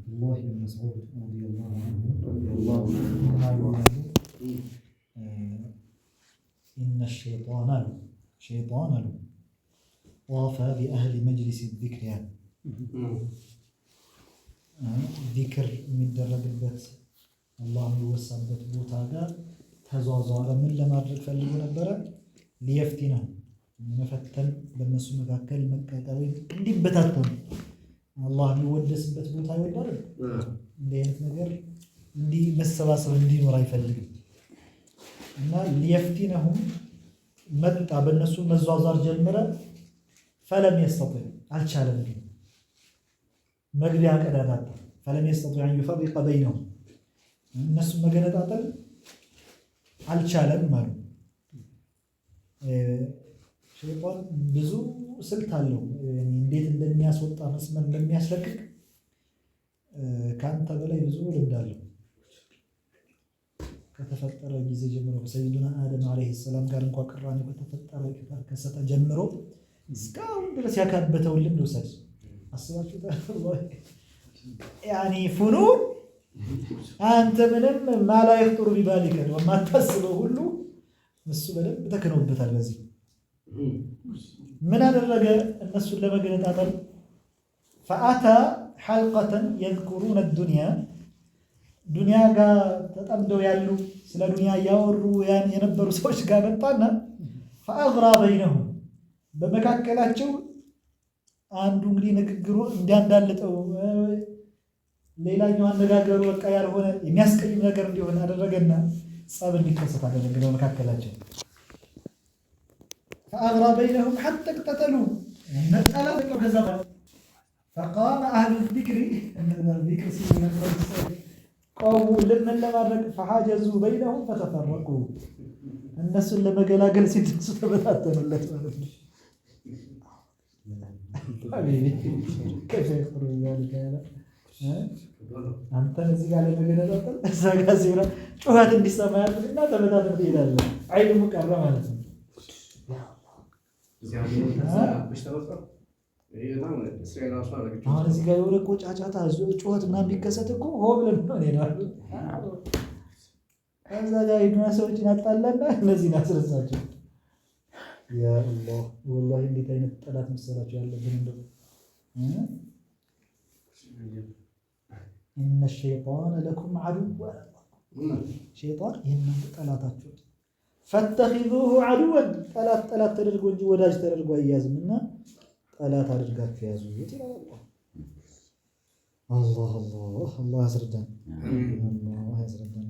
الله بن مسعود رضي الله عنه إن الشيطان طاف بأهل مجلس الذكر يعني ذكر من درجة الله يوسعበት ቦታ ጋር ተዟዟረ ምን ለማድረግ ፈልጎ ነበር ሊየፍቲነው መፈተን በእነሱ መካከል መቃጠል እንዲበታተኑ አላህ የሚወደስበት ቦታ ይወዳል እንደ አይነት ነገር እንዲ መሰባሰብ እንዲኖር አይፈልግም እና ሊየፍቲነሁም መጣ በእነሱ መዟዟር ጀመረ فلم يستطع አልቻለም መግቢያ ቀዳዳ فلم يستطع أن يفرق بينهم እነሱ መገነጣጠል አልቻለም ማለት ሸይጣን ብዙ ስልት አለው እንዴት እንደሚያስወጣ መስመር እንደሚያስለቅቅ ካንተ በላይ ብዙ ልምድ አለው ከተፈጠረ ጊዜ ጀምሮ ሰይዱና አደም አለይሂ ሰላም ጋር እንኳን ቅራኔ ከተፈጠረ ከሰተ ጀምሮ እስካሁን ድረስ ያካበተው ልምድ ወሰድ አስባችሁ ታላህ ያኒ ፍኑን አንተ ምንም ማላ ይخطر ببالك ወማታስበው ሁሉ እሱ በደንብ ተከነውበታል በዚህ ምን አደረገ እነሱን ለመገነጣጠል فأتى حلقة يذكرون الدنيا ዱንያ ጋር ተጠምደው ያሉ ስለ ዱንያ ያወሩ ያን የነበሩ ሰዎች ጋር መጣና فأغرى بينهم በመካከላቸው አንዱ እንግዲህ ንግግሩ እንዲያንዳልጠው ሌላኛው አነጋገሩ በቃ ያልሆነ የሚያስቀይም ነገር እንዲሆን አደረገና ጸብ እንዲከሰት አደረገ በመካከላቸው فأغرى بينهم حتى اقتتلوا نتقالوا كذا فقام أهل الذكر سيدنا قاموا لمن لمرق فحاجزوا بينهم فتفرقوا الناس لما قلاقل سيدنا تبتاتنوا حبيبي كيف يخرج ذلك هذا አንተ እዚህ ጋር ለመገነጣጠል እዛ ጋር ሲራ ጩኸት እንዲሰማ ያደርግና ተበታተን ትሄዳለህ አይደሙ ቀረ ማለት ነው አሁን እዚህ ጋር የሆነ እኮ ጫጫታ ጩኸት ምናምን ቢከሰት እኮ ሆ ብለን ነው እንሄዳለን ከዛ ጋር ሄዱና ሰዎችን አጣላና እነዚህን አስረሳቸው ያ አላህ ወላሂ እንዴት አይነት ጠላት መሰላችሁ ያለብን እንደው إن الشيطان لكم عدو شيطان ينم طلاتاችሁ فاتخذوه عدوا طلات ተደርጎ እንጂ ወዳጅ ተደርጎ አያዝምና ጠላት አድርጋችሁ ያዙት ይላል አላህ አላህ ያስረዳን አላህ ያስረዳን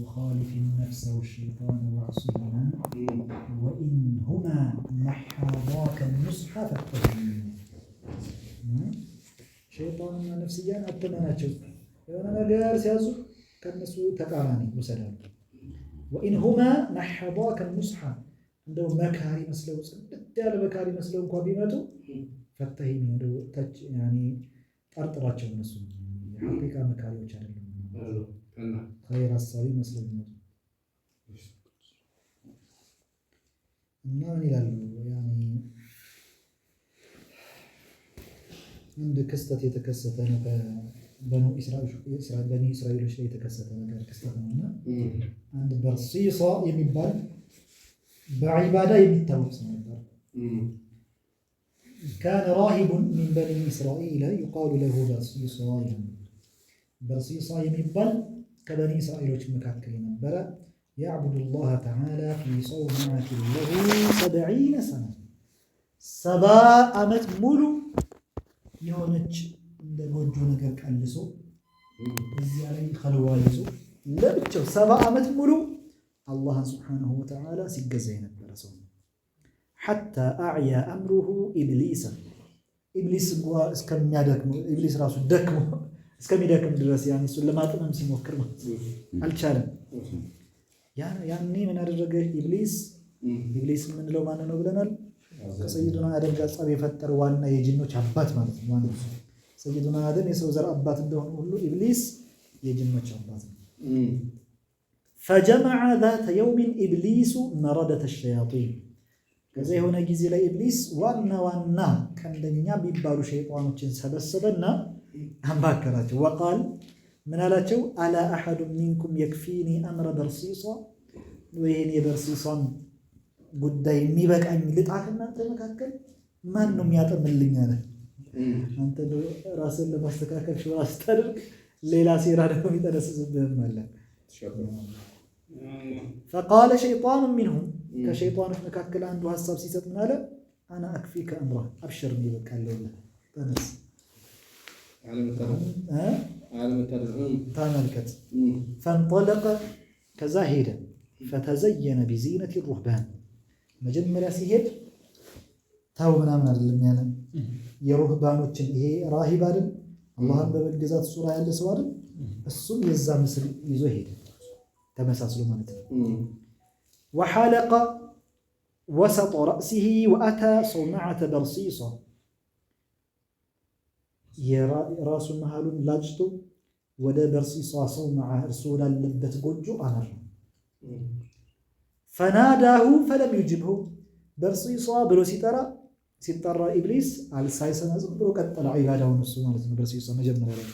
وخالف النفس والشيطان وعصيهما وإنهما نحضاك النصح فاتبعهم شيطاننا نفسيان أتمناتشو يوانا نجار سيازو كالنسو تقاراني وسلام وإنهما نحضاك النصح عندو مكاري مسلو دال مكاري مسلو كوابيماتو فاتهيني عندو تج يعني طرطراتشو نسو حقيقة مكاري وشارلو خير الصليب مسلم እና ምን ይላሉ ያኒ እንደ ክስተት የተከሰተ ነው በኑ እስራኤሎች ላይ የተከሰተ ነገር ክስተት ነውና አንድ በርሲሳ የሚባል በዒባዳ የሚታወቅ ሰው ነበር كان راهب من بني إسرائيل يقال له برصيصا የሚባል ከበኒ እስራኤሎች መካከል ነበር يعبد الله تعالى في صومعة له 70 سنة 70 ዓመት ሙሉ የሆነች እንደ ጎጆ ነገር ቀልሶ እዚያ ላይ ኸልዋ ይዞ ለብቻው 70 ዓመት ሙሉ አላህን ሱብሓነሁ ወተዓላ ሲገዛ የነበረ ሰው حتى أعيا أمره إبليس إبليس እስከሚያደክም ኢብሊስ ራሱ ደክሞ እስከሚደክም ድረስ ያን እሱን ለማጥመም ሲሞክር አልቻለም ያኔ ምን አደረገ ኢብሊስ የምንለው ማን ነው ብለናል? ከሰይዱና አደም ጋር ጸብ የፈጠረ ዋና የጂኖች አባት ማለት ነው። ዋናው ሰይዱና አደም የሰው ዘር አባት እንደሆነ ሁሉ ኢብሊስ የጂኖች አባት ነው። فجمع ذات يوم إبليس مردة الشياطين ከዛ የሆነ ጊዜ ላይ ኢብሊስ ዋና ቀንደኛ ቢባሉ ሸይጣኖችን ሰበሰበና አማከራቸው። ወቃል ምን አላቸው? አላ አሐዱ ሚንኩም የክፊኒ አምረ በርሲሷ ወይኔ የበርሲሷን ጉዳይ የሚበቃኝ ልጣት እናንተ መካከል ማን ነው የሚያጠምልኝ አለ። አንተ ራስን ለማስተካከል ሹራ ስታደርግ ሌላ ሴራ ደግሞ የሚጠነስስብህም አለ። فقال شيطان منهم ከሸይጣኖች መካከል አንዱ ሐሳብ ሲሰጥ ምን አለ? አና አክፊከ አምራ አብሽር ይበቃለሁ ተነስ ተመልከት። فانطلق ከዛ ሄደ فتزين بزينة الرهبان መጀመሪያ ሲሄድ ታው ምናምን አይደለም ያለ የሩህባኖችን ይሄ ራሂብ አይደል አላህን በመገዛት ሱራ ያለ ሰው አይደል እሱም የዛ ምስል ይዞ ሄደ ተመሳስሎ ማለት ነው። وحلق وسط رأسه وأتى صومعة برصيصة የራሱ መሃሉን ላጭቶ ወደ በርሲሷ صومعة እርሱ ወዳለበት ጎጆ አመራ። فناداه فلم يجبه በርሲሷ ብሎ ሲጠራ ኢብሊስ አልሳይሰና ዝም ብሎ ቀጠለ ዒባዳውን እሱ ማለት ነው። በርሲሷ መጀመሪያ ላይ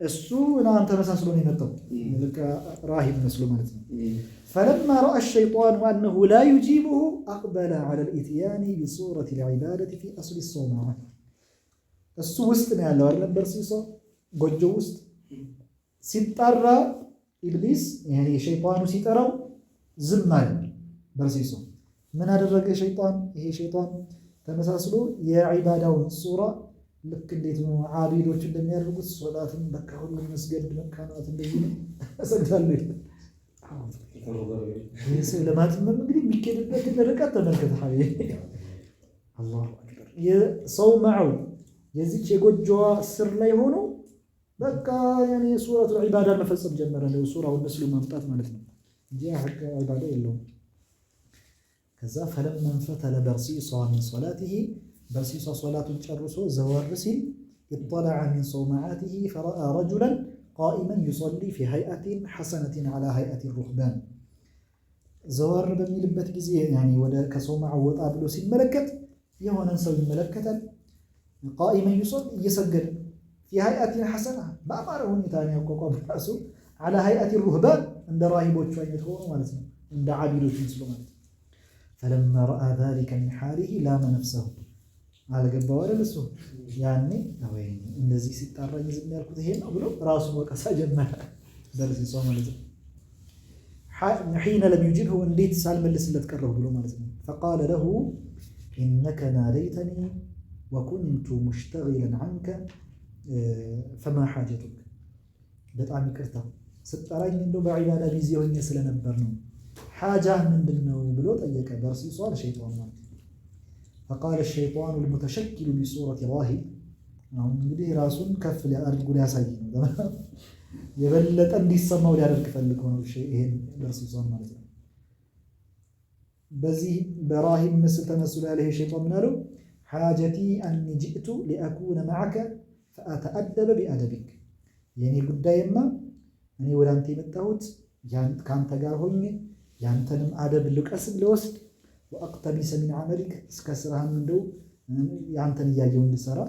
እሱ እናንተ ተመሳስሎ ነው የመጣው ልክ ራሂብ መስሎ ማለት ነው። فلما رأى الشيطان أنه لا يجيبه أقبل على الإتيان بصورة العبادة في أصل الصومعة እሱ ውስጥ ነው ያለው አይደል በርሲሷ ጎጆ ውስጥ ሲጠራ ኢብሊስ ያኔ ሸይጣኑ ሲጠራው ዝም አለ። በርሲሷ ምን አደረገ ሸይጣን? ይሄ ሸይጣን ተመሳስሎ የዒባዳውን ሱራ ልክ እንዴት ነው ዓቢዶች እንደሚያደርጉት ሶላትን በቃ ሁሉ መስገድ መካናት እንደዚህ ነው ሰግዳለሁ ይላል። ይሄ ለማጥመም እንግዲህ የሚከድበት ርቀት ተመልከተ ሐቢብ አላሁ አክበር። የሰውማው የዚች የጎጆዋ ስር ላይ ሆኖ በቃ ያኔ ሱረቱል ዒባዳ መፈጸም ጀመረ ነው ሱራውን መስሉ ማምጣት ማለት ነው እንጂ ሐቅ ዒባዳ የለውም። ከዛ فلما انفتل برصيصا من صلاته برصيصا صلاة ጨርሶ ዘወር ሲል اطلع من صومعاته فرأى رجلا قائما يصلي في هيئة حسنة على هيئة الرهبان ዘወር በሚልበት ጊዜ ያኔ ወደ ከሶማዓ ወጣ ብሎ ሲመለከት የሆነን ሰው ይመለከታል። قائما يصلي እየሰገደ في هيئة حسنة በአማረ ሁኔታ ነው ያቋቋመ ራሱ على هيئة الرهبان እንደ ራሂቦቹ አይነት ሆኖ ማለት ነው እንደ ዓቢዶች መስሎ ማለት ነው። فلما رأى ذلك من حاله لام نفسه አልገባው አይደል እሱ ያኔ ወይ እንደዚህ ሲጣራኝ ዝም ያልኩት ይሄ ነው ብሎ ራሱን ወቀሳ ጀመረ በርሲሷ ማለት ነው። حين لم يجبه እንዴት ሳልመልስለት ቀረሁ ብሎ ማለት ነው። فقال له إنك ناديتني وكنت مشتغلا عنك فما حاجتك በጣም ይቅርታ ስጠራኝ እንደው በዒባዳ ቢዚ ሆኜ ስለነበር ነው حاجة ምንድነው ብሎ ጠየቀ በርሲሷ ለሸይጣን ማለት ነው። فقال الشيطان المتشكل بصورة راهب አሁን እንግዲህ ራሱን ከፍ ሊያደርጉ ሊያሳይ ነው የበለጠ እንዲሰማው ሊያደርግ ፈልጎ ነው ይሄን በርሲሷን ማለት ነው። በዚህ በራሂብ ምስል ተመስሎ ያለ ይሄ ሸይጣን ምን አለው? حاجتي أني جئت لأكون معك فأتأدب بأدبك የኔ ጉዳይማ እኔ ወደ አንተ የመጣሁት ካንተ ጋር ሆኜ ያንተንም አደብ ልቀስም ልወስድ ወአቅተቢሰ ሚን ዐመሊክ እስከ ስራህም እንደው ያንተን እያየሁ እንድሰራ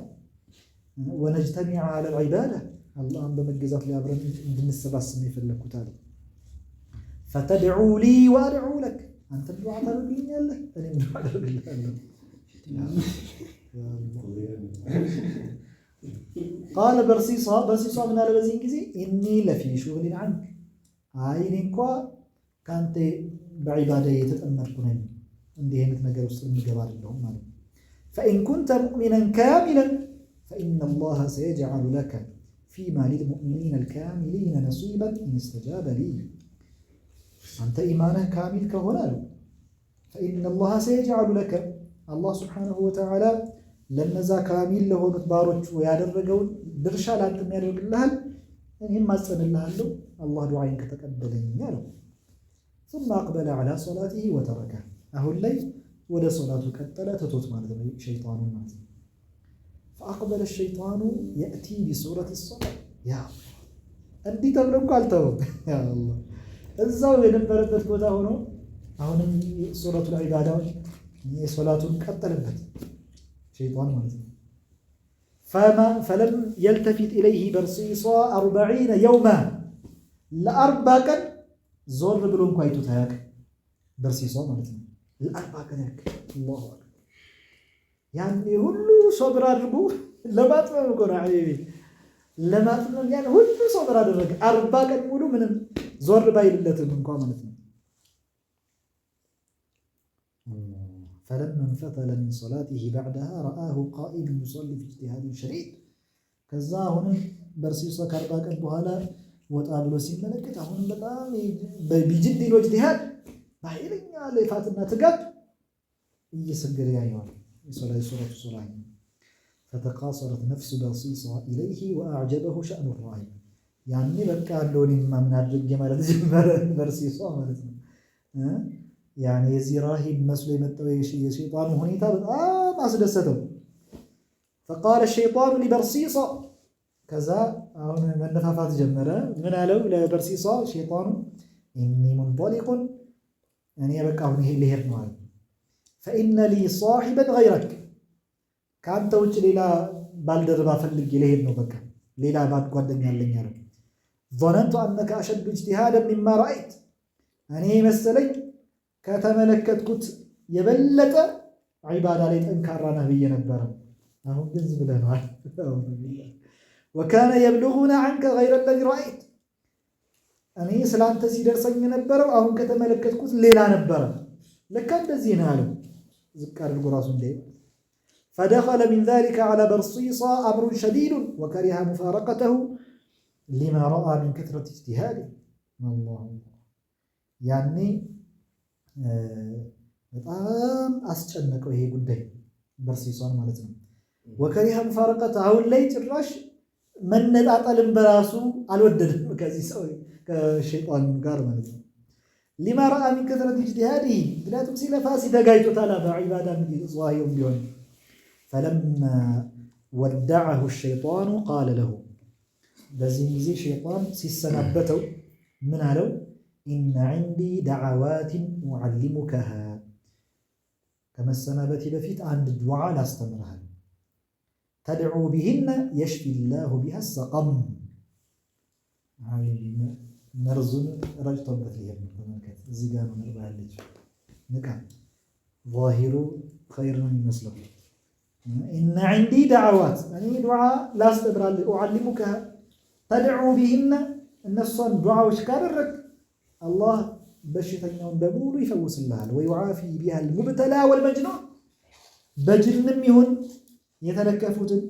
ወነጅተሚዐ ዐለ ልዒባዳ አላህን በመገዛት ላይ አብረን እንድንሰባስብ ነው የፈለግኩት አለ። ፈተድዑ ሊ ወአድዑ ለክ አንተም ዱዓ ታደርግልኛለህ እኔም ዱዓ አደርግልሃለሁ። ቃለ በርሲሷ ምን አለ በዚህን ጊዜ ኢኒ ለፊ ሹግሊን ዐንክ አይ እኔ እንኳ ከአንተ በዒባዳ የተጠመድኩ ነኝ እንዲህ አይነት ነገር ውስጥ የሚገባ አይደለሁም ማለት ነው። ፈኢን ኩንተ ሙእሚናን ካሚላን ፈኢነ አላህ ሰየጅዐሉ ለከ ፊማ ሊልሙእሚኒነ አልካሚሊነ ነሲበን ኢን እስተጃበ ሊ አንተ ኢማንህ ካሚል ከሆነ አሉ ፈኢነ አላህ ሰየጅዐሉ ለከ አላህ ሱብሓነሁ ወተዓላ ለነዛ ካሚል ለሆኑት ባሮቹ ያደረገውን ድርሻ ላንተም ያደርግልሃል እኔም አጸንልሃለሁ አላህ ዱዓይን ከተቀበለኝ አለው ثم أقبل على صلاته وتركه አሁን ላይ ወደ ሶላቱ ቀጠለ ትቶት ማለት ነው ሸይጣኑ ማለት ነው فأقبل الشيطان يأتي بصورة الصلاة يا እንዲህ ተብሎ እኮ አልተውም ያ አላህ እዛው የነበረበት ቦታ ሆኖ አሁንም ሱረቱ العبادة የሶላቱን ቀጠለበት ሸይጣን ማለት ነው فلم يلتفت إليه برصيصا 40 يوما ل40 ቀን ዞር ብሎ እንኳን አይቶት አያውቅም በርሲሶ ማለት ነው ለ40 ቀን ያክል አላሁ አክበር ያኔ ሁሉ ሶብር አድርጎ ለማጥመም እኮ ነው አይቤ ለማጥመም ያን ሁሉ ሶብር አደረገ 40 ቀን ሙሉ ምንም ዞር ባይልለትም እንኳን ማለት ነው فلما انفتل من صلاته بعدها رآه قائما يصلي في اجتهاد شديد ከዛ አሁን በርሲሶ ከ40 ቀን በኋላ ወጣ ብሎ ሲመለከት አሁን በጣም በጅድ ኢጅቲሃድ ባይለኛ ለፋትና ትጋት እየሰገደ ያየዋል የሶላት ሱራህ فتقاصرت نفس برصيصة إليه وأعجبه شأن الرأي يعني በቃ እንደውንም ማምን አድርጌ ማለት ጀመረ በርሲሶ ማለት ነው يعني የዚህ ራሂብ መስሎ የመጣው የሸይጣኑ ሁኔታ በጣም አስደሰተው فقال الشيطان لبرصيصة كذا አሁን መነፋፋት ጀመረ ምን አለው ለበርሲሶ ሸይጣኑ إني منطلق እኔ በቃ አሁን ይሄ ልሄድ ነው አለ فإن لي صاحبا غيرك ካንተ ውጭ ሌላ ባልደረባ ፈልጌ ልሄድ ነው በቃ ሌላ ጓደኛ አለኝ አለ ظننت أنك أشد اجتهادا مما رأيت እኔ መሰለኝ ከተመለከትኩት የበለጠ ዒባዳ ላይ ጠንካራ ነህ ብዬ ነበር አሁን ግን ዝም ብለናል وكان يبلغنا عنك غير الذي رأيت እኔ ስላንተ ሲደርሰኝ የነበረው አሁን ከተመለከትኩት ሌላ ነበር ለካ እንደዚህ ነው አለው ዝቅ አድርጎ ራሱ እንደ فدخل من ذلك على برصيصة أمر شديد وكره مفارقته لما رأى من كثرة اجتهاده الله يعني በጣም አስጨነቀው ይሄ ጉዳይ በርሲሶን ማለት ነው وكره مفارقته አሁን ላይ ጭራሽ መነጣጠልን በራሱ አልወደደም ከዚህ ሰው ከሸይጣን ጋር ማለት ነው لما رأى من كثرة اجتهاده ምክንያቱም ሲለፋ ሲደጋይቶታል በዒባዳ ዛሂሩም ቢሆን فلما ودعه الشيطان قال له በዚህ ጊዜ ሸይጣን ሲሰናበተው ምን አለው إن عندي دعوات أعلمكها كما السنابة بفيت عند الدعاء لا استمرها تدعو بهن يشفي الله بها السقم مرزون رجل بثيهم زيقان ونربها الليج نكام ظاهر خير من مسلم إن عندي دعوات يعني دعاء لا استمرها أعلمكها تدعو بهن النفس دعاء وشكار الرك الله በሽተኛውን በሙሉ ይፈውስልሃል ويعافي بها المبتلى والمجنون በጅንም ይሁን የተለከፉትን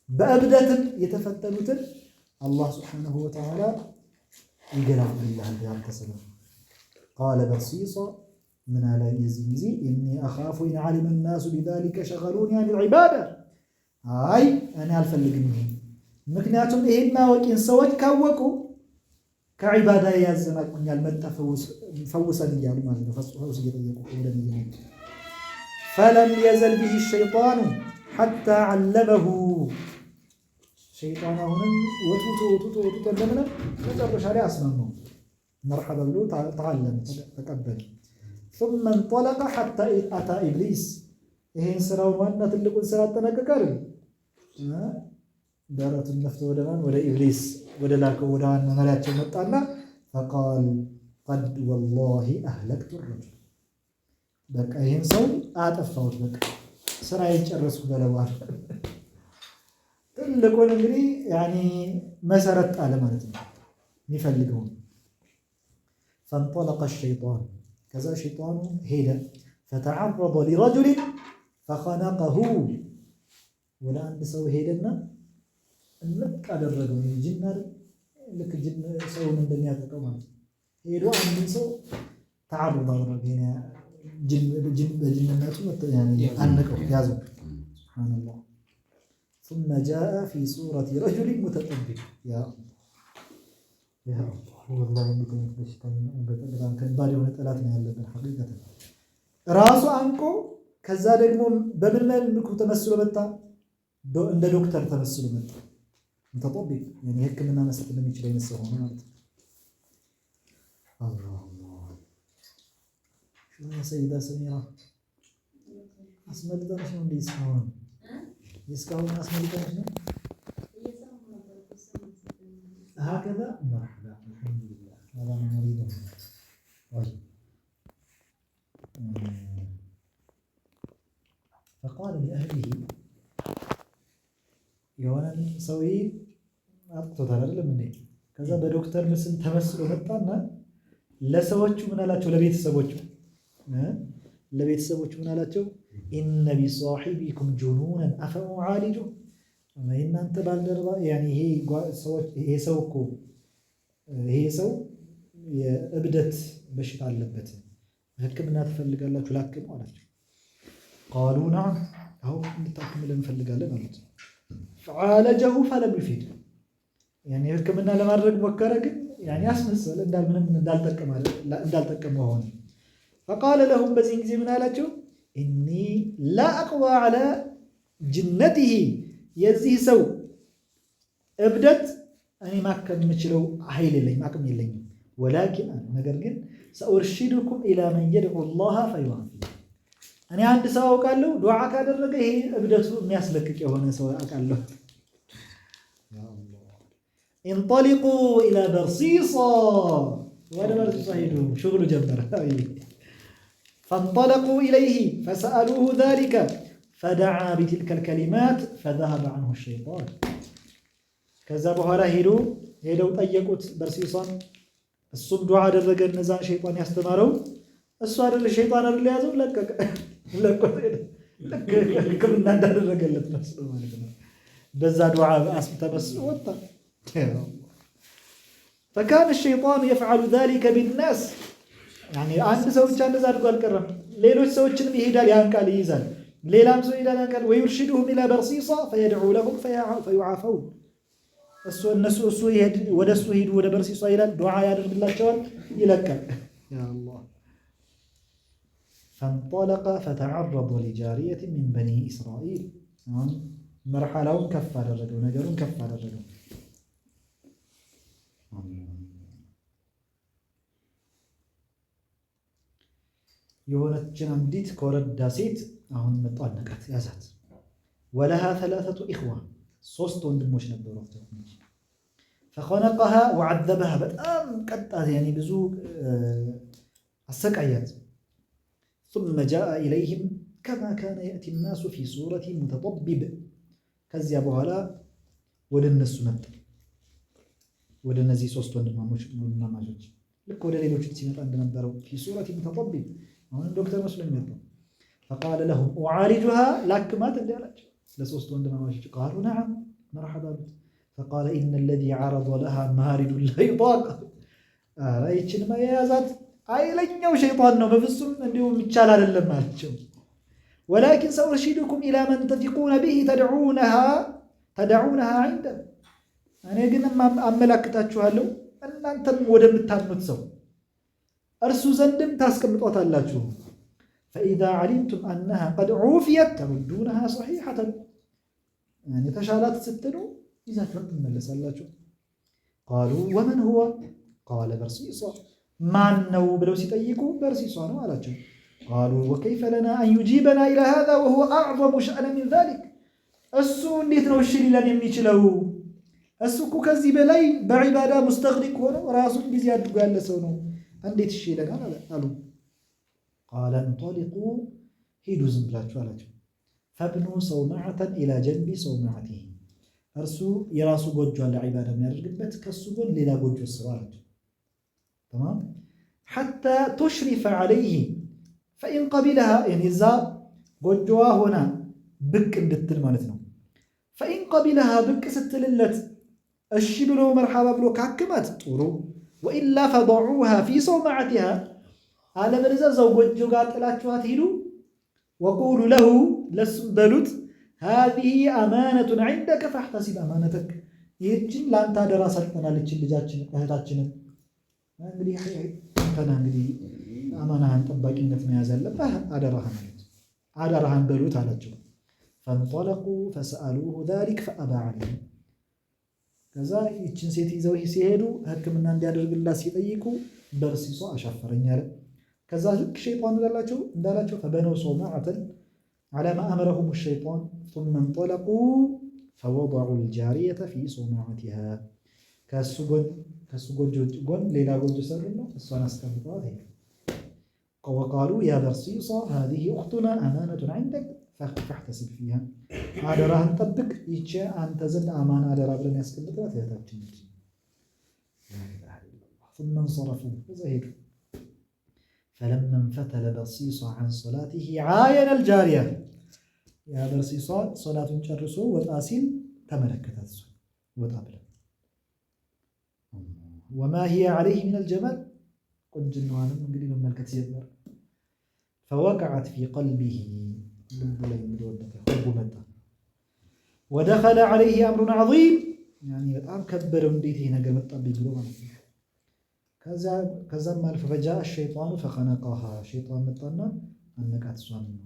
በእብደትም የተፈተኑትን አላህ Subhanahu Wa Ta'ala ይገላግልሃል ያንተ ሰላም قال برصيصة من على يزيزي إني أخاف إن علم الناس بذلك شغلوني عن العبادة አይ እኔ አልፈልግም ምክንያቱም ይሄን ማወቂን ሰዎች ካወቁ ከዒባዳ ያዘናቁኛል መጣ ፈውሰን እያሉ ማለት ነው ፈውስ እየጠየቁ ወደ ነብዩ فلم يزل به الشيطان حتى علمه شيطان አሁንም ወጥቶ ለምን መጨረሻ ላይ አስማማው مرحبا ብሎ تعلم ተቀበለ ثم انطلق حتى أتى إبليس ይሄን ስራውን ዋና ትልቁን ስራ አጠናቀቀ دارت النفط ودمان ولا إبليس ولا لاك ودان ملاك مطعنا فقال قد والله أهلكت الرجل بك أين سو أعتفوت بك سرعي يجرسك بلوار تلقون انجري يعني مسرت على مالتنا نفلقون فانطلق الشيطان كذا شيطان هيدا فتعرض لرجل فخنقه ولا عند سو هيدنا ልክ አደረገው ጅን አይደል ልክ ጅን ሰውን እንደሚያጠቃው ማለት ሄዶ አንድ ሰው ተዓርض አደረገ ጅን በጅንነቱ ያኔ አንቀው ያዘው ሱብሓነላህ ثم جاء في صورة رجل متطبب يا الله والله እንዴት በሽታ በጣም ከባድ የሆነ ጠላት ነው ያለብን ሐቂቀተን ራሱ አንቆ ከዛ ደግሞ በምን መልኩ ተመስሎ መጣ እንደ ዶክተር ተመስሎ መጣ متطبب يعني ህክምና መስጠት እንደሚችል አይነት ሰው ሆነ ማለት ነው አላህ شو سيدة سميرة أسملتني شو اللي يسكون يسكون أسملتني شو هكذا مرحبا الحمد لله هذا ما نريده طيب فقال لأهله يوانا سوي أقصد هذا لمني كذا بدكتور مثل تمثل مطعنا لا سوتشو من لا تشو لبيت سوتشو لبيت سوتشو من لا تشو إن بصاحبكم جنونا أفأعالجه أما إن أنت بالدربة يعني هي سوكو هي سو أبدت باش تعلبت هكمنا تفلق الله تلاكم ولا قالوا نعم أهو نتأكمل نفلق الله قالت فعالجه فلم يفيد يعني هكمنا لما نرد مكرك يعني أسمس اندال تكم هون فقال لهم بزين زي من قالتشو إني لا أقوى على جنته يزيه سو أبدت أني ما كان مشلو حيل لي ما كان يلين ولكن أنا نقرقن سأرشدكم إلى من يدعو الله فيوافيه أنا عند سواء قال له دعاء كادر رجع هي أبدته الناس لك كهونا سواء قال له يا الله انطلقوا إلى برصيصة ولا برصيصة يدوم شغل جبر فانطلقوا إليه فسألوه ذلك فدعا بتلك الكلمات فذهب عنه الشيطان كذبوا هلا هيدو طيقوت برسيصا الصب دعاء درجة النزان شيطان يستمروا السؤال اللي الشيطان اللي يازم لك كم ندار درجة اللي تنسوا بزا دعاء اسم تبس وطا فكان الشيطان يفعل ذلك بالناس يعني عند سوتش عند زاد قال كرم ليلوش سوتشن يهدال يانقال ييزال ليلام سو يهدال يانقال ويرشدهم الى برصيصه فيدعو لهم فيعافون الناس يهد ودسو يهد ወደ برصيصه ይላል ዱዓ ያደርግላቸዋል ይለካል يا الله فانطلق فتعرض لجاريه من بني اسرائيل مرحلውን ከፍ አደረገው ነገሩን ከፍ አደረገው የሆነችን አንዲት ኮረዳ ሴት አሁን መጣው ነቃት ያዛት ولها ثلاثه اخوه ሶስት ወንድሞች ነበሩት فخنقها وعذبها በጣም ቀጣት يعني ብዙ አሰቃያት ثم جاء اليهم كما كان ياتي الناس في صوره متطبب ከዚያ በኋላ ወደ እነሱ መጣ ወደ እነዚህ ሶስት ወንድማሞች ልክ ወደ ሌሎች ሲመጣ እንደነበረው في صوره متطبب አሁን ዶክተር መስሎኝ መጣ فقال لهم اعالجها لاكمات እንዳላቸው ለሶስት ወንድማማቾች قالوا نعم مرحبا فقال ان الذي عرض لها مارد لا يطاق رايችን ማያዛት አይለኛው ሸይጣን ነው በፍጹም እንዲሁም ይቻል አይደለም አላቸው ولكن سأرشدكم إلى من تثقون به تدعونها عند أنا ግን አመላክታችኋለሁ እናንተም ወደምታምኑት ሰው እርሱ ዘንድም ታስቀምጧታላችሁ فإذا علمتم أنها قد عوفيت تردونها صحيحة يعني تشالات ستنو إذا تملسالاችሁ قالوا ومن هو قال برصيصة ማን ነው ብለው ሲጠይቁ በርሲሷ ነው አላቸው قالوا وكيف لنا أن يجيبنا إلى هذا وهو أعظم شأن من ذلك እሱ እንዴት ነው እሺ ሊለን የሚችለው እሱ እኮ ከዚህ በላይ በዒባዳ ሙስተግሪቅ ሆኖ ራሱን ጊዜ አድርጎ ያለ ሰው ነው እንዴት እሺ ይለናል አሉ قال انطلقوا ሂዱ ዝም ብላችሁ አላቸው فابنوا صومعة إلى جنب صومعته እርሱ የራሱ ጎጆ አለ ዒባዳ የሚያደርግበት ከሱ ጎን ሌላ ጎጆ ስራ አላቸው تمام حتى تشرف عليه فإن قبلها يعني إذا ጎጆዋ ሆና ብቅ እንድትል ማለት ነው فإن قبلها ብቅ ስትልለት እሺ ብሎ መርሐባ ብሎ ካከማት ጥሩ وإلا فضعوها في صومعتها على مرزا زو ጎጆ ጋር ጥላችኋት ሂዱ وقولوا له ለሱ በሉት هذه أمانة عندك فاحتسب أمانتك ይህችን ለአንተ አደራ ሰጥተናል ይህችን ልጃችን እህታችንን እንግዲህ አንተና እንግዲህ አማናህን ጠባቂነት መያዝ ያለብህ አደራህን በሉት አላቸው فانطلقوا فسألوه ذلك فأبى عليهم ከዛ ይህችን ሴት ይዘው ሲሄዱ ህክምና እንዲያደርግላት ሲጠይቁ በርሲሷ አሻፈረኝ አለ ከዛ ልክ ሸይጣኑ እንዳላቸው فبنوا صومعة على ما أمرهم الشيطان ثم انطلقوا فوضعوا الجارية في صومعتها كسو جون ليلا جوج سرنا الصنع استنبطات هيك وقالوا يا برصيصة هذه أختنا أمانة عندك فاحتسب فيها هذا راح نطبق يتشاء أن تزل أمانة على ربنا يستنبطات لا إله إلا الله ثم انصرفوا فزهيك فلما انفتل برصيصة عن صلاته عاين الجارية يا برصيصة صلاة شرسو والآسين تملكتت وطابل وما هي عليه من الجمال قد جنوان من قليل ملكة يدمر فوقعت في قلبه ودخل عليه أمر عظيم يعني بتعام كبر وديته هنا قمت أبي بلوغا كذا ما فجاء الشيطان فخنقها شيطان مطنا أنك أتصامي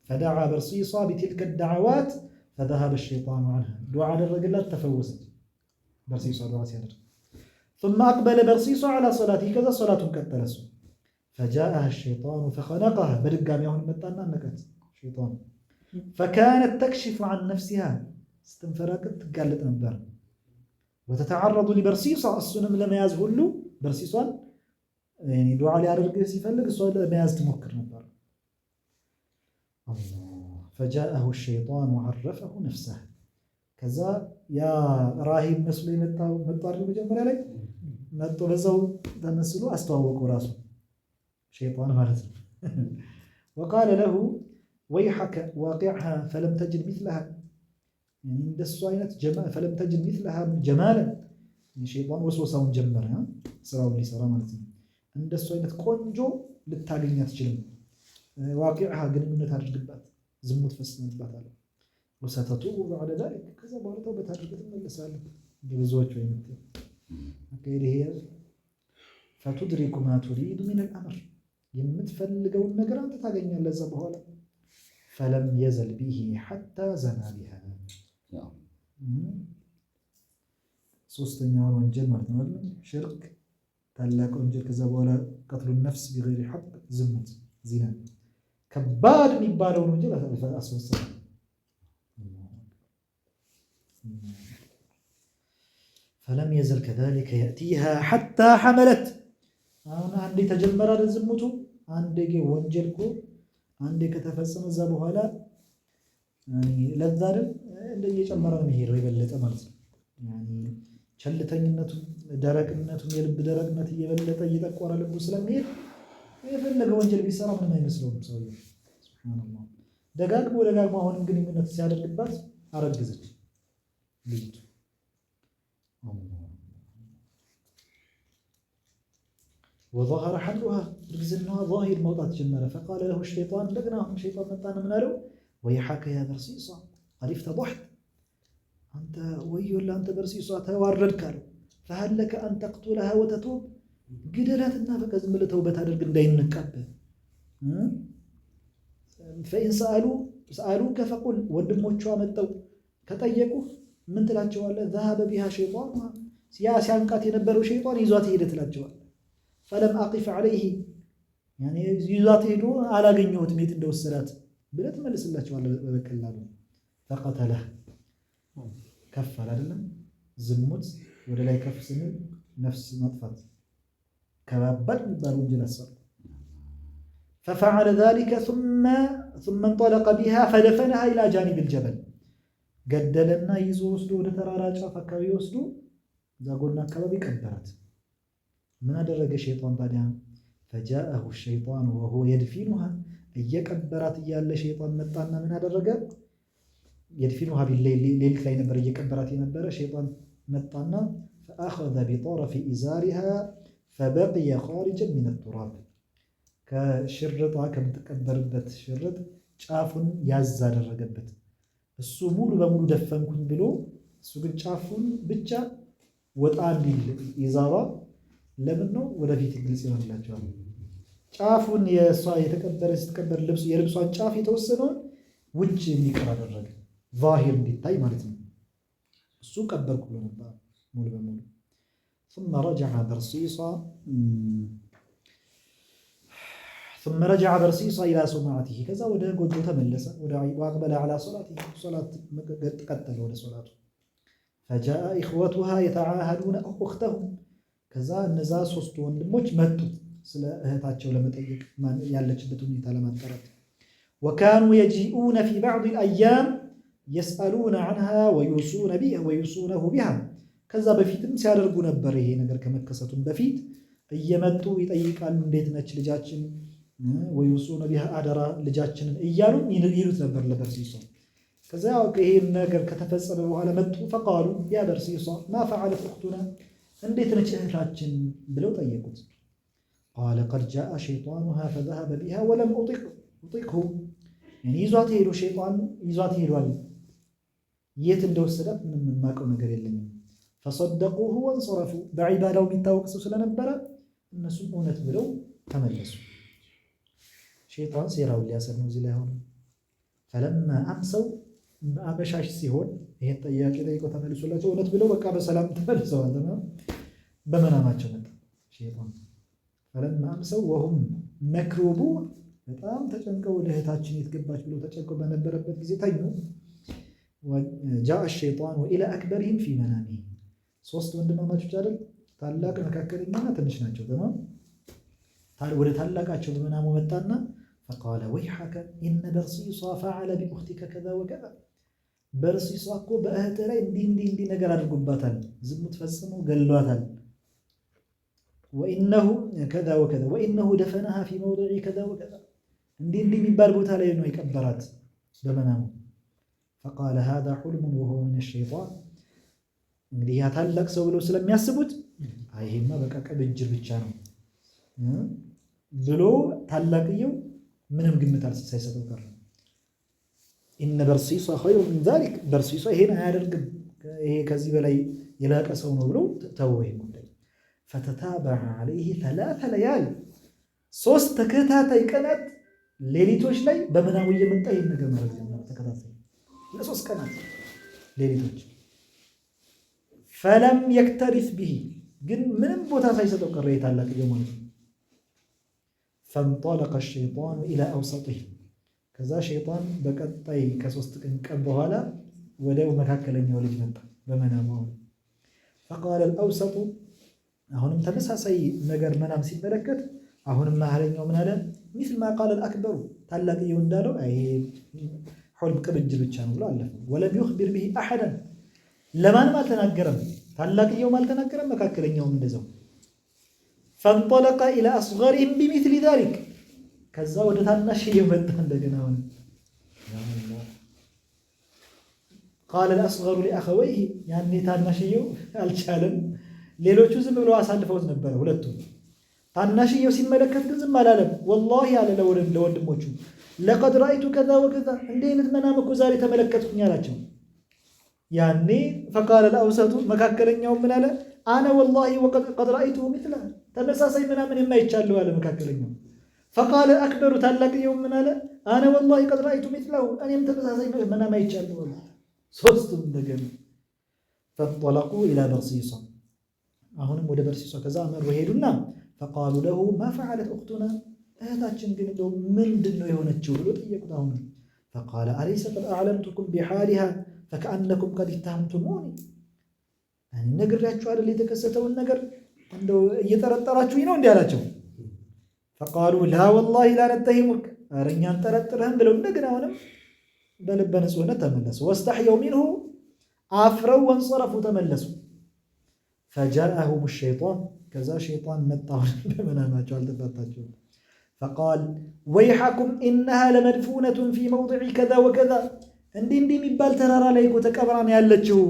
فدعا برصيصة بتلك الدعوات فذهب الشيطان عنها دعاء الرجلات تفوزت برصيصة دعاء سيادر ثم أقبل برصيصة على صلاته كذا صلاة كالتلسل فجاءها الشيطان فخنقها برقام يهون مطنا أنك شيطان فكانت تكشف عن نفسها استنفرقت قالت نبر وتتعرض لبرصيصة السنم لما يزهل له برصيصة يعني دعاء لأرقى يفلق السؤال لما يزتمكر نبر الله فجاءه الشيطان وعرفه نفسه كذا يا راهب مسلم مطارق بجمرة لك مطو بزو تمثلوا أستوى راسه شيطان مالت وقال له ويحك واقعها فلم تجد مثلها يعني عند السوينة جمال فلم تجد مثلها جمالا يعني شيطان وسوسة جمرها سراو لي سرا مالتي عند السوينة كونجو للتاقينات جلم واقعها قنمنة هرجبات زموت فسنبات على وستتوب بعد ذلك كذا بقول توبة هرجبات من اللسالة جبزوات ويمتي كيري هي فتدرك ما تريد من الأمر يمتفلقوا النقران تتاقين اللزة بهولا فلم يزل به حتى زنا بها ሶስተኛው ወንጀል ማለት ነው ሽርክ ታላቅ ወንጀል ከዛ በኋላ قتل النفس بغير حق ዝሙት ዚና ከባድ የሚባለው ወንጀል አስወሰደ فلم يزل كذلك يأتيها حتى حملت አሁን አንዴ ተጀመረ ዝሙቱ አንዴ ወንጀልኩ አንዴ ከተፈጸመ እዛ በኋላ ለዛር እንደየጨመረ ነው የሚሄደው የበለጠ ማለት ነው يعني ቸልተኝነቱ ደረቅነቱ የልብ ደረቅነት እየበለጠ እየጠቆረ ልቡ ስለሚሄድ የፈለገ ወንጀል ቢሰራ ምንም አይመስለውም ሰውዬው ሱብሃንአላህ ደጋግሞ አሁንም ግንኙነት ሲያደርግባት አረግዘች ልጅቱ وظهر حملها رجزنها ظاهر موضات جمالة فقال له الشيطان لقناهم الشيطان مطانا من له ويحاك يا برصيصة قال افتضحت أنت ويو لا أنت برصيصة تواردك فهل لك أن تقتلها وتتوب قد لا تنافق زمل توبة هذا دين نكبه فإن سألوك فقل ودموت شو عملتوا كتيكوا من تلاجوا ذهب بها شيطان سياسي عنقات ينبروا شيطان يزواتي إلى تلاجوا فلم أقف عليه يعني يزواتي له على جنيوت ميت عنده الصلاة بلا تملس الله تعالى بكلاه فقتله كف على دلنا زموت ولا لا يكف سنين نفس مطفت كبابل بارون جلسة ففعل ذلك ثم انطلق بها فدفنها إلى جانب الجبل قدلنا يزو وسدو لتراراجا فكاوي وسدو ذا قلنا كبابي كبرت من أدرج الشيطان بعدها فجاءه الشيطان وهو يدفنها እየቀበራት እያለ ሸይጣን መጣና ምን አደረገ يدفنها بالليل ليل ላይ ነበር እየቀበራት የነበረ ሸይጣን መጣና فأخذ بطرف إزارها فبقي خارجا من التراب ከሽርጧ ከምትቀበርበት ሽርጥ ጫፉን ያዝ አደረገበት። እሱ ሙሉ በሙሉ ደፈንኩኝ ብሎ እሱ ግን ጫፉን ብቻ ወጣ እንዲል ኢዛሯ ለምን ነው ወደፊት ግልጽ ይሆንላቸዋል። ጫፉን የእሷ ስትቀበር የልብሷን ጫፍ የተወሰነውን ውጭ እንዲቀር አደረገ፣ ዛሂር እንዲታይ ማለት ነው። እሱ ቀበርኩ ብሎ ነበር ሙሉ በሙሉ ثم رجع برصيصة إلى صناعته ከዛ ወደ ጎጆ ተመለሰ። وأقبل على صلاته صلاة ቀጠለ ወደ ሶላቱ فجاء إخوتها يتعاهدون أختهم ከዛ እነዛ ሶስቱ ወንድሞች መጡ ስለ እህታቸው ለመጠየቅ ያለችበት ሁኔታ ለማጣራት وكانوا يجيئون في بعض الأيام يسألون عنها ويوصونه بها ከዛ በፊትም ሲያደርጉ ነበር። ይሄ ነገር ከመከሰቱም በፊት እየመጡ ይጠይቃሉ፣ እንዴት ነች ልጃችን ወይውሱነ ቢሃ አደራ ልጃችንን እያሉ ይሉት ነበር ለበርሲሷ። ከዛ ይሄን ነገር ከተፈጸመ በኋላ መጡ ፈቃሉ ያ በርሲሷ ማ ፈዐለት እኽቱና እንዴት ነች እህታችን ብለው ጠየቁት። ቃለ ቀድ ጃአ ሸይጣኑሃ ፈዘሀበ ቢሃ ወለም ኡጢቅሁ ይዟት ሄዶ ሸይጣን ይዟት ሄዷል፣ የት እንደወሰዳት ምንም የማውቀው ነገር የለኝም። ፈሰደቁሁ ወንሰረፉ በዒባዳው የሚታወቅ ሰው ስለነበረ እነሱም እውነት ብለው ተመለሱ። ሸይጣን ሴራውን ሊያሰር ነው እዚህ ላይ ሆነ። ፈለማ አምሰው አመሻሽ ሲሆን ይሄን ጥያቄ ጠይቀው ተመልሶላቸው እውነት ብለው በቃ በሰላም ተመልሰዋል። በመናማቸው መጣ ሸይጣን። ፈለማ አምሰው ወሁም መክሩቡ በጣም ተጨንቀው ወደ እህታችን የተገባች ብለው ተጨንቀው በነበረበት ጊዜ ተኙ። ጃአ ሸይጣኑ ኢላ አክበሪሂም ፊ መናሚሂ ሶስት ወንድማማቾች አይደል? ታላቅ መካከለኛና ትንሽ ናቸው። ወደ ታላቃቸው በመናሙ መጣና ፈቃለ ወይሐከ ኢነ በርሲሷ ፈዐለ ቢኡኽቲከ ከዛ ወከዛ በርሲሷ እኮ በእህትህ ላይ እንዲህ ነገር አድርጎባታል፣ ዝሙት ፈጽመው ገሏታል። ወኢነሁ ከዛ ወከዛ ወኢነሁ ደፈነሃ ፊ መውዲዕ ከዛ ወከዛ እንዲህ የሚባል ቦታ ላይ ነው የቀበራት በመናሙ። ፈቃለ ሃዛ ሑልሙን ወሁወ ሚነ ሸይጣን እንግዲህ ያ ታላቅ ሰው ብለው ስለሚያስቡት ይሄማ በቃ ቅብጅር ብቻ ነው ብሎ ታላቅየው ምንም ግምት ሳይሰጠው ቀረ። ኢነ በርሲሷ ኸይሩ ሚን ዛሊክ በርሲሷ ይሄን አያደርግም፣ ይሄ ከዚህ በላይ የላቀ ሰው ነው ብሎ ተወው ይሄን ጉዳይ። ፈተታበዐ ዐለይሂ ሰላሰ ለያሊ ሶስት ተከታታይ ቀናት ሌሊቶች ላይ በመናሙ እየመጣ ይሄን ነገር ማለት ነው። ተከታታይ ለሶስት ቀናት ሌሊቶች ፈለም የክተሪፍ ቢሂ ግን ምንም ቦታ ሳይሰጠው ቀረ የታላቅየው ማለት ነው። ፈንጠለቀ ሸይጣኑ ኢላ አውሰጢሂ ከዛ ሸይጣን በቀጣይ ከሶስት ቀን በኋላ ወደ መካከለኛው ልጅ መጣ በመናሙ። ፈቃለ አልአውሰጡ አሁንም ተመሳሳይ ነገር መናም ሲመለከት አሁንም መሀለኛው ምን አለ? ሚስል ማ ቃለ አልአክበሩ ታላቅየው እንዳለው ይሄ ሑልም ቅብጅል ብቻ ነው ብሎ አለፈ። ወለም ዩኽቢር ቢሂ አሐደን ለማንም አልተናገረም፣ ታላቅየውም አልተናገረም፣ መካከለኛውም እንደዛው። ፈንጠለቀ ኢላ አስገሪሂም ቢሚስሊ ዛሊክ ከዛ ወደ ታናሽየው መጣ እንደገና ሆነ። ቃለ አልአስገሩ ሊአኸወይሂ ያኔ ታናሽየው አልቻለም። ሌሎቹ ዝም ብለው አሳልፈውት ነበረ ሁለቱም። ታናሽየው ሲመለከት ግን ዝም አላለም። ወላሂ አለ ለወንድሞቹ ለቀድ ረአይቱ ከዛ ወከዛ እንዲህ አይነት መናም እኮ ዛሬ ተመለከትኩኝ አላቸው። ያኔ ፈቃለ አልአውሰጡ መካከለኛው ምን አለ? አነ ወላሂ ቀድ ረአይቱሁ ሚስለ ተመሳሳይ ምናምን የማይቻለው አለ መካከለኛው። ፈቃለ አክበሩ ታላቅየው ምን አለ? አነ ወላሂ ቀድ ረአይቱ ሚስለሁ እኔም ተመሳሳይ ምናምን አይቻለው አለ። ሶስቱም እንደገና ፈንጠለቁ ኢላ በርሲሷ አሁንም ወደ በርሲሷ ከዛ አመሩ ሄዱና ፈቃሉ ለሁ ማ ፈዐለት እኽቱና እህታችን ግን እንደው ምንድን ነው የሆነችው ብሎ ጠየቁት። አሁንም ፈቃለ አለይሰ ቀድ አዕለምቱኩም ቢሓሊሃ ፈከአነኩም ቀድ ኢተሀምቱሙኒ ነግሬያችሁ አይደል የተከሰተውን ነገር እንደው እየጠረጠራችሁኝ ነው እንዲህ አላቸው። ፈቃሉ ላ ወላሂ ላ ነተሂሙክ ኧረ እኛ አንጠረጥርህም ብለው እንደገና አሁንም በልበ ንጹህነት ተመለሱ። ወስተሕየው ሚንሁ አፍረው ወንሰረፉ ተመለሱ። ፈጃአሁም ሸይጣን ከዛ ሸይጣን መጣ በመናማቸው አልተፋታቸውም። ፈቃል ወይሐኩም ኢነሃ ለመድፉነቱን ፊ መውዲዕ ከዛ ወከዛ እንዲህ የሚባል ተራራ ላይ እኮ ተቀብራ ነው ያለችው።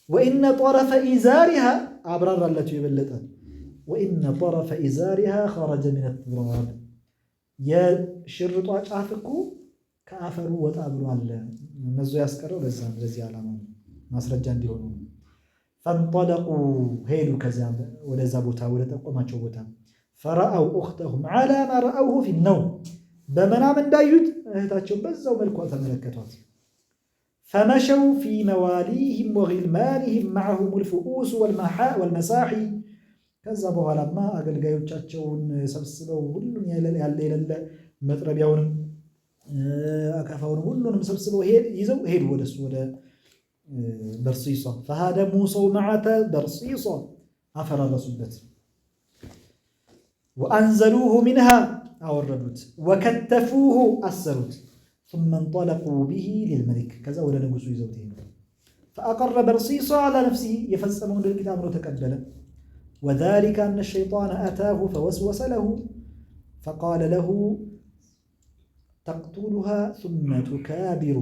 ወኢነ ጠረፈ ኢዛሪሃ አብራራላቸው የበለጠ ወኢነ ጠረፈ ኢዛሪሃ ኸረጀ ሚነ ትራብ ሽርጧ ጫፍ እኮ ከአፈሩ ወጣ ብሏል። መዞ ያስቀረው ለዚህ ዓላማ ማስረጃ እንዲሆኑ። ፈንጠለቁ ሄዱ ከዚያ ወደዛ ቦታ ወደ ጠቆማቸው ቦታ ፈረአው ኡኽተሁም ዐላ ማ ረአውሁ ፊ ነውም በመናም እንዳዩት እህታቸው በዛው መልኳ ተመለከቷት። ፈመሸው ፊ መዋሊህም ወጊልማንህም መዐሁም ልፍኡስ ወልመሳሒ ከዛ በኋላማ አገልጋዮቻቸውን ሰብስበው ሁሉም ያለ የሌለ መጥረቢያውንም አካፋውንም ሁሉንም ሰብስበው ይዘው ሄዱ ወደሱ ወደ በርሲሷ። ፈሃደሙ ሰውመዐተ በርሲሷ አፈራረሱበት። ወአንዘሉሁ ሚንሃ አወረዱት። ወከተፉሁ አሰሩት። ثم انطلقوا به للملك ከዛ ወደ ንጉሱ ይዘውት ሄዱ። فأقر برصيص على نفسه የፈጸመውን ድርጊት አምኖ ተቀበለ። وذلك أن الشيطان أتاه فوسوس له فقال له تقتلها ثم تكابر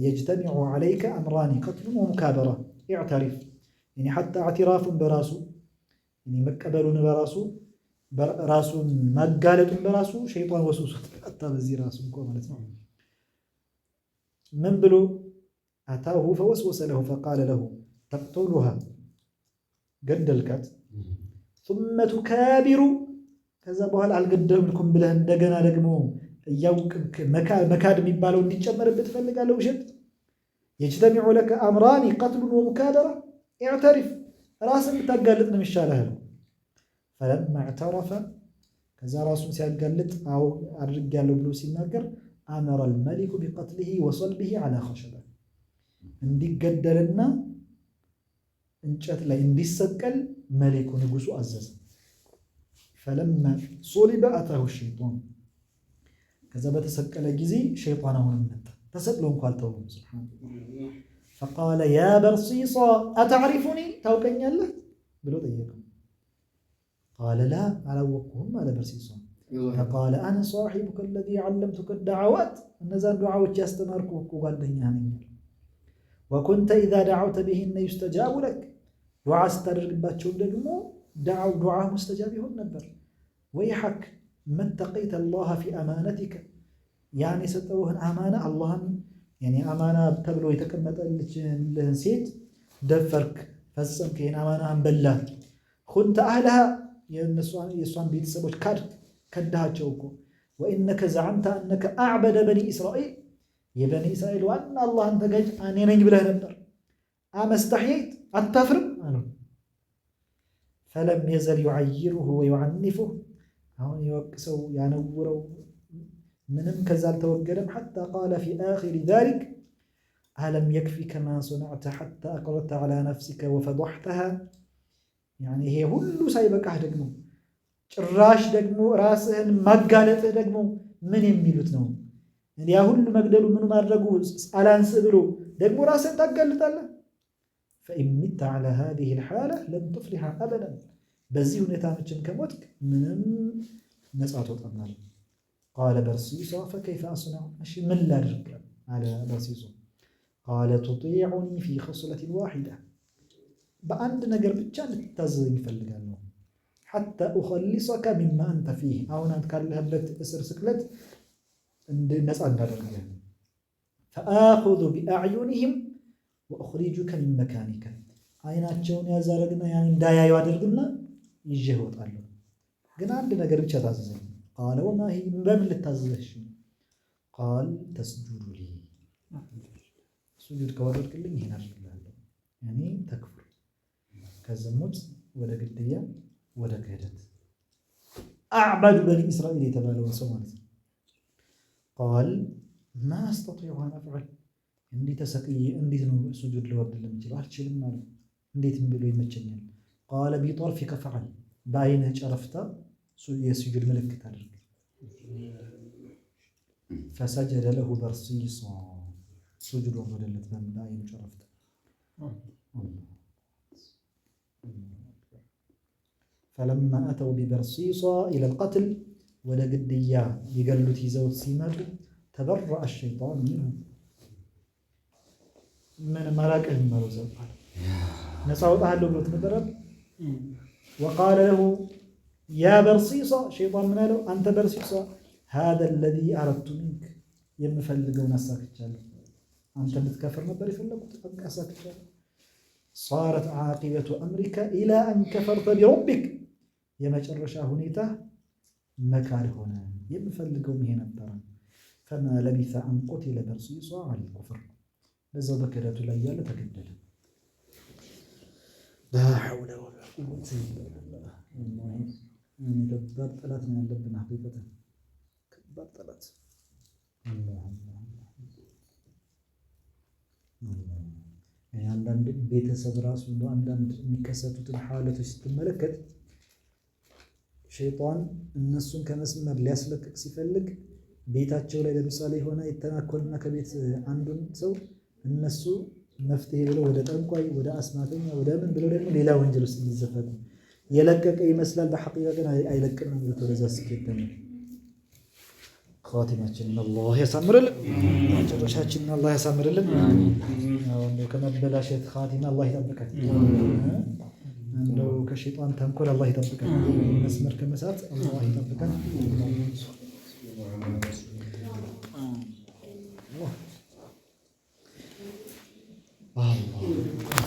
يجتمع عليك أمران قتل ومكابرة اعترف يعني حتى اعتراف براسه يعني مكبل براسه ራሱን ማጋለጡን በራሱ ሸይጣን ወስውሶት ቀጣ በዚህ ራሱ እንኳን ማለት ነው። ምን ብሎ አታሁ ፈወስወሰ ለሁ ፈቃለ ለሁ ተቅቱሉሃ ገደልካት ثم تكابر ከዛ በኋላ አልገደልኩም ብለህ እንደገና ደግሞ እያውቅክ መካድ የሚባለው እንዲጨመርበት ፈልጋለሁ። ውሸት يجتمع لك أمران قتل ومكابرة اعترف ራስን ብታጋልጥ ነው የሚሻልህ። فلما اعترف كذا راسون سيقلت أو الرجال بلو سيناقر أمر الملك بقتله وصلبه على خشبة اندي قدرنا انشأت لا اندي السكل ملك نقص أزز. فلما صلب أتاه الشيطان كذا بتسكل جزي شيطانه النت تسكلهم قالتهم سبحان الله. فقال يا برصيصا أتعرفني توقعني الله بلو ضيقهم. قال لا على وقهم على برسيصا. فقال أنا صاحبك الذي علمتك الدعوات النزال دعوات يستمرك وقال دنياني وكنت إذا دعوت بهن يستجاب لك دعاء استرق باتشوف دقمو دعاء مستجاب النبر ويحك ما اتقيت الله في أمانتك يعني ستوهن أمانة الله يعني أمانة تبلو يتكمت السيت دفرك فسمك هنا أمانة بلا كنت أهلها የእሷን ቤተሰቦች ከዳሃቸው እኮ ወኢነከ ዘዐምተ አነከ አዕበደ በኒ እስራኤል የበኒ እስራኤል ዋና አላህን ተገዥ እኔ ነኝ ብለህ ነበር። አመስተሕየይት አታፍርም አለው። ፈለም የዘል ዩዐይሩሁ ወዩዐኒፉሁ አሁን የወቅሰው ያነውረው ምንም ከዛ አልተወገደም። ሐታ ቃለ ፊ አኺሪ ዛሊክ አለም የክፊከ ማ ሰነዕተ ሐታ አቅረርተ ዐላ ነፍሲከ ወፈضሕተሃ يعني ይሄ ሁሉ ሳይበቃህ ደግሞ ጭራሽ ደግሞ ራስህን ማጋለጥህ ደግሞ ምን የሚሉት ነው? ያ ሁሉ መግደሉ ምን ማድረጉ አላንስ ብሎ ደግሞ ራስህን ታጋልጣለህ። فإن مت على هذه الحالة لن تفلح أبدا በዚህ ሁኔታ መቼም ከሞትክ ምንም ነፃ አትወጣም። قال برصيصا فكيف أصنع እሺ ምን ላድርግ አለ برصيصا قال تطيعني في خصلة واحدة በአንድ ነገር ብቻ ልትታዘዘኝ እፈልጋለሁ። حتى أخلصك مما أنت فيه አሁን አንተ ካለህበት እስር ስቅለት ነፃ እንዳደርግህ فآخذ بأعينهم وأخرجك من مكانك አይናቸውን ያዛረግና ያን እንዳያዩ አድርግና ይዤህ እወጣለሁ። ግን አንድ ነገር ብቻ ታዘዘኝ። قال وما هي በምን ልታዘዘሽ? قال تسجد لي سجود ከወረድክልኝ ይሄን አድርግልሃለሁ። ያኔ ተክፍር ከዝሙት ወደ ግድያ ወደ ክህደት አዕበዱ በኒ እስራኤል የተባለውን ሰው ማለት ነው። ቃል ማ አስተጢዑ አን አፍዐል እንዲህ ተሰቅዬ እንዴት ነው ሱጁድ ልወርድ የምችለው? አልችልም ማለት እንዴት ብሎ ይመቸኛል? ቃለ ቢጠርፊከ ፈዐል በአይንህ ጨረፍታ የሱጁድ ምልክት አድርግ። ፈሰጀደ ለሁ በርሲሳ ሱጁድ ወረደለት በአይኑ ጨረፍታ። فلما أتوا ببرصيصة إلى القتل ولقديا يقلوا تيزوت سيماتوا تبرأ الشيطان منهم من مراكه المروزة نصعود أهله بلوت مدرب وقال له يا برصيصة شيطان من له أنت برصيصة هذا الذي أردت منك የምፈልገውን አሳክቻለሁ። አንተ እንድትከፍር ነበር የፈለኩት፣ በቃ አሳክቻለሁ። صارت عاقبة أمرك إلى أن كفرت بربك የመጨረሻ ሁኔታ መካድ ሆነ። የምፈልገውም ይሄ ነበር። فما لبث أن قتل برصيصا على الكفر በዛው በክደቱ ላይ ያለ ተገደለ። لا حول ولا قوة إلا بالله። ከባድ ጠላት ነው ያለብን። ሐቂቀተን ከባድ ጠላት። አንዳንድ ቤተሰብ ራሱ አንዳንድ የሚከሰቱትን ሐዋለቶች ስትመለከት ሸይጣን እነሱን ከመስመር ሊያስለቅቅ ሲፈልግ ቤታቸው ላይ ለምሳሌ የሆነ የተናኮልና ከቤት አንዱን ሰው እነሱ መፍትሄ ብለው ወደ ጠንቋይ፣ ወደ አስማተኛ፣ ወደ ምን ብለው ደግሞ ሌላ ወንጀል ውስጥ የሚዘፈቁ የለቀቀ ይመስላል። በሐቂቃ ግን አይለቅም ነው ወደዛ ስኬት ደግሞ ኻቲማችንን አላህ ያሳምርልን፣ መጨረሻችንን አላህ ያሳምርልን። እንደው ከመበላሸት ኻቲማ አላህ ይጠብቀን። እንደው ከሸይጣን ተንኮል አላህ ይጠብቀን። መስመር ከመሳት አላህ ይጠብቀን። አላህ